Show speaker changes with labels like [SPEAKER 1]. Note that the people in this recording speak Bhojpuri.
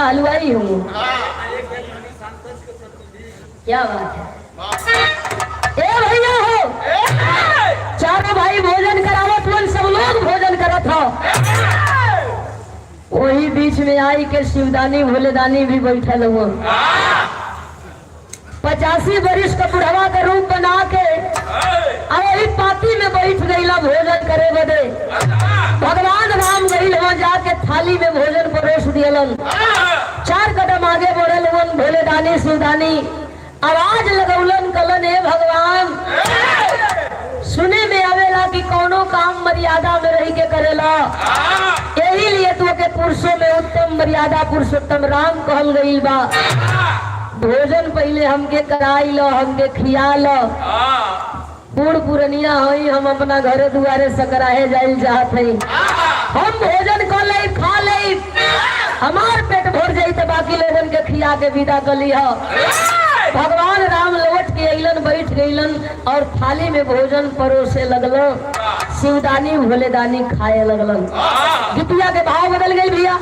[SPEAKER 1] हलवाई हूँ। क्या बात है। ए भैया हो, चारों भाई भोजन करावत हुए, सब लोग भोजन करत हो। वही बीच में आई के शिवदानी भोलेदानी भी बैठल हुआ। 85 वर्ष का बुढ़वा का रूप बना के वही पाती में बैठ गईला भोजन करे बदे। भगवान राम गईल वहां जाके थाली में भोजन परोस दियलन। 4 कदम आगे बढ़ल हुन भोलेदानी शिवदानी, आवाज लगौलन, कलन हे भगवान, सुने में आवेला कि कौनो काम मर्यादा में रह के करेला, यही लिए तो के पुरुषों में उत्तम मर्यादा पुरुषोत्तम राम कहल गईल बा। भोजन पहले हमके कराई लो, हमके खिया लो। बूढ़ पुरनिया हई, हम अपना घरे दुआरे सकराहे जाइल चाहत हई। हम भोजन कर ले, खा ले, हमार पेट भर जाई तो बाकी लोगन के खिया के विदा कर ली। भगवान राम लौट के अइलन, बैठ गईलन और थाली में भोजन परोसे लगलो। शिवदानी भोलेदानी खाए लगलन। गीतिया के भाव बदल गई भैया।